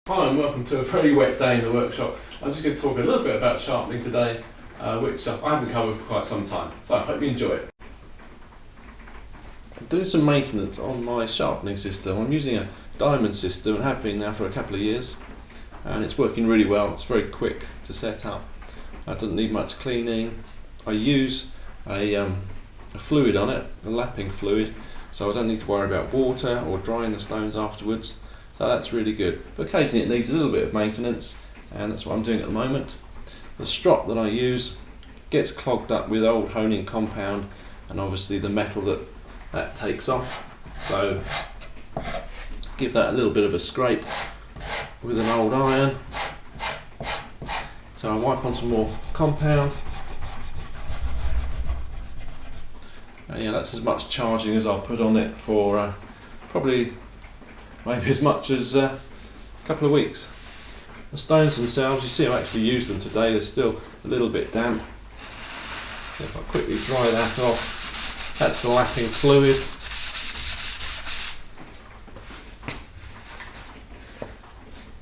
Hi and welcome to a very wet day in the workshop. I'm just going to talk a little bit about sharpening today, which I haven't covered for quite some time, so I hope you enjoy it. I'm doing some maintenance on my sharpening system. I'm using a diamond system and have been now for a couple of years, and it's working really well. It's very quick to set up. It doesn't need much cleaning. I use a fluid on it, a lapping fluid, so I don't need to worry about water or drying the stones afterwards. So that's really good. But occasionally it needs a little bit of maintenance, and that's what I'm doing at the moment. The strop that I use gets clogged up with old honing compound, and obviously the metal that takes off. So give that a little bit of a scrape with an old iron. So I wipe on some more compound. And yeah, that's as much charging as I'll put on it for probably maybe as much as a couple of weeks. The stones themselves, you see I've actually used them today, they're still a little bit damp. So if I quickly dry that off, that's the lapping fluid.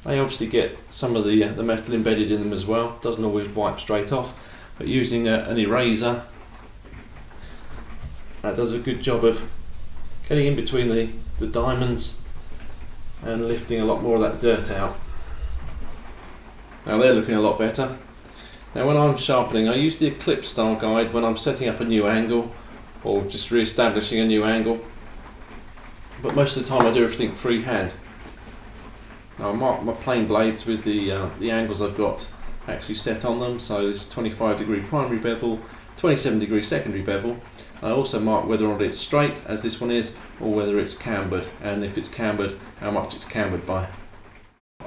They obviously get some of the metal embedded in them as well, doesn't always wipe straight off, but using an eraser, that does a good job of getting in between the diamonds and lifting a lot more of that dirt out. Now they're looking a lot better. Now when I'm sharpening, I use the eclipse style guide when I'm setting up a new angle or just re-establishing a new angle, but most of the time I do everything freehand. Now I mark my plane blades with the angles I've got actually set on them, so this is 25-degree primary bevel, 27-degree secondary bevel. I also mark whether or not it's straight, as this one is, or whether it's cambered, and if it's cambered, how much it's cambered by.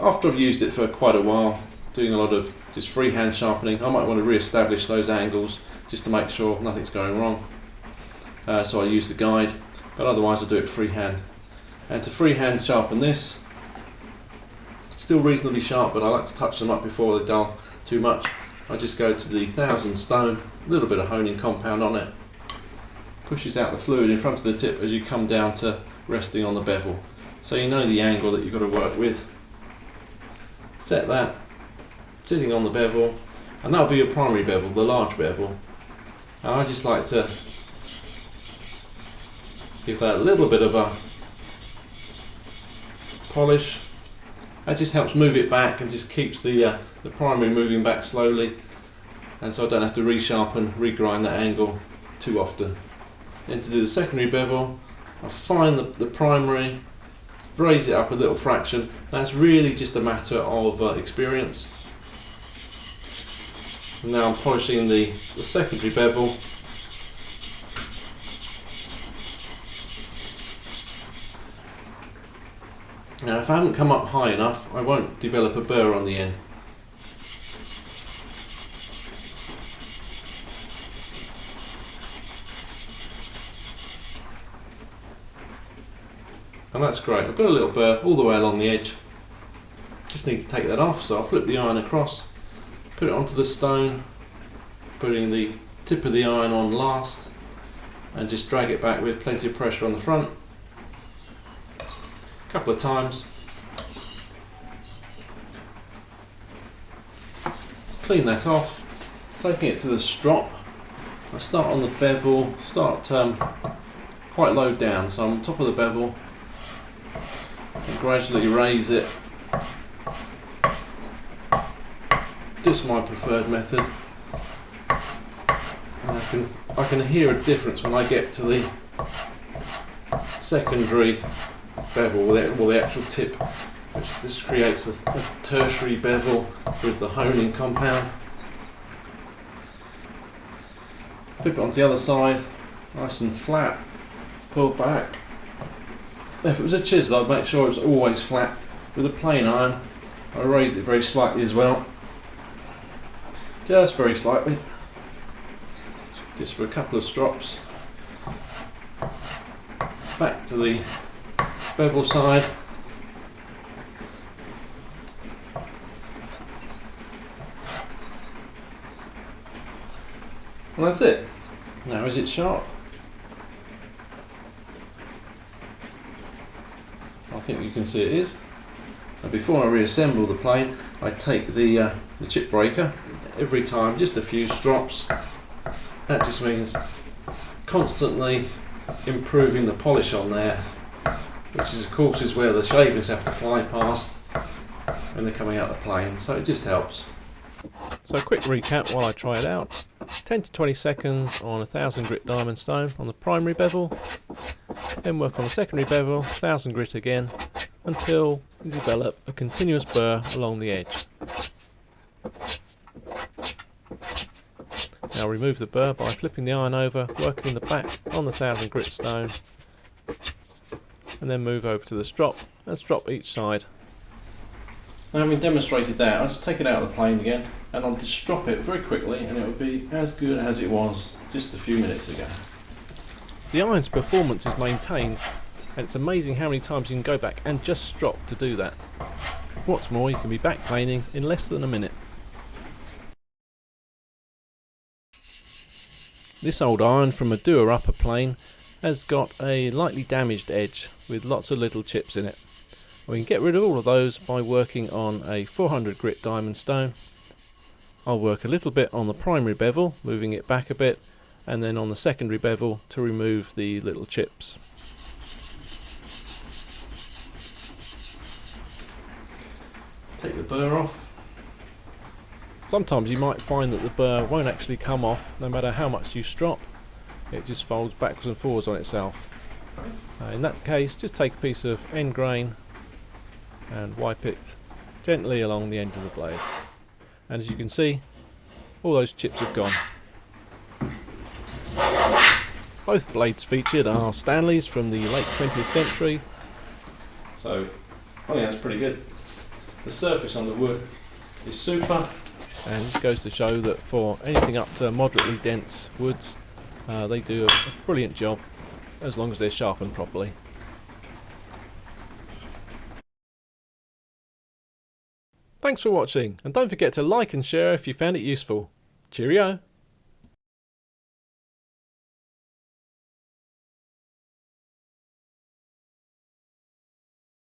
After I've used it for quite a while, doing a lot of just freehand sharpening, I might want to re-establish those angles just to make sure nothing's going wrong. So I use the guide, but otherwise I do it freehand. And to freehand sharpen this, still reasonably sharp, but I like to touch them up before they dull too much. I just go to the 1000 stone, a little bit of honing compound on it, pushes out the fluid in front of the tip as you come down to resting on the bevel. So you know the angle that you've got to work with. Set that, sitting on the bevel, and that'll be your primary bevel, the large bevel. And I just like to give that a little bit of a polish. That just helps move it back and just keeps the primary moving back slowly, and so I don't have to resharpen, regrind that angle too often. Then to do the secondary bevel, I find the primary, raise it up a little fraction. That's really just a matter of experience. And now I'm polishing the secondary bevel. Now if I haven't come up high enough, I won't develop a burr on the end. And that's great. I've got a little burr all the way along the edge. Just need to take that off, so I'll flip the iron across, put it onto the stone, putting the tip of the iron on last, and just drag it back with plenty of pressure on the front. A couple of times. Clean that off, taking it to the strop. I start on the bevel, start quite low down, so I'm on top of the bevel, and gradually raise it. This is my preferred method. And I can hear a difference when I get to the secondary bevel, or the actual tip, which this creates a tertiary bevel with the honing compound. Flip it onto the other side, nice and flat, pull back. If it was a chisel, I'd make sure it was always flat. With a plain iron, I raise it very slightly as well, just very slightly, just for a couple of strops. Back to the bevel side. And that's it. Now is it sharp? I think you can see it is. And before I reassemble the plane, I take the chip breaker every time, just a few strops. That just means constantly improving the polish on there, which is of course is where the shavings have to fly past when they're coming out the plane, so it just helps. So a quick recap while I try it out. 10 to 20 seconds on 1000 grit diamond stone on the primary bevel, then work on the secondary bevel, 1000 grit again, until you develop a continuous burr along the edge. Now remove the burr by flipping the iron over, working the back on the 1000 grit stone, and then move over to the strop and strop each side. Now having demonstrated that, I'll just take it out of the plane again and I'll just strop it very quickly and it will be as good as it was just a few minutes ago. The iron's performance is maintained, and it's amazing how many times you can go back and just strop to do that. What's more, you can be back planing in less than a minute. This old iron from a doer upper plane has got a lightly damaged edge with lots of little chips in it. We can get rid of all of those by working on a 400 grit diamond stone. I'll work a little bit on the primary bevel, moving it back a bit, and then on the secondary bevel to remove the little chips. Take the burr off. Sometimes you might find that the burr won't actually come off no matter how much you strop. It just folds backwards and forwards on itself. In that case, just take a piece of end grain and wipe it gently along the end of the blade. And as you can see, all those chips have gone. Both blades featured are Stanleys from the late 20th century, so I think that's pretty good. The surface on the wood is super, and this goes to show that for anything up to moderately dense woods, they do a brilliant job as long as they're sharpened properly. Thanks for watching, and don't forget to like and share if you found it useful. Cheerio!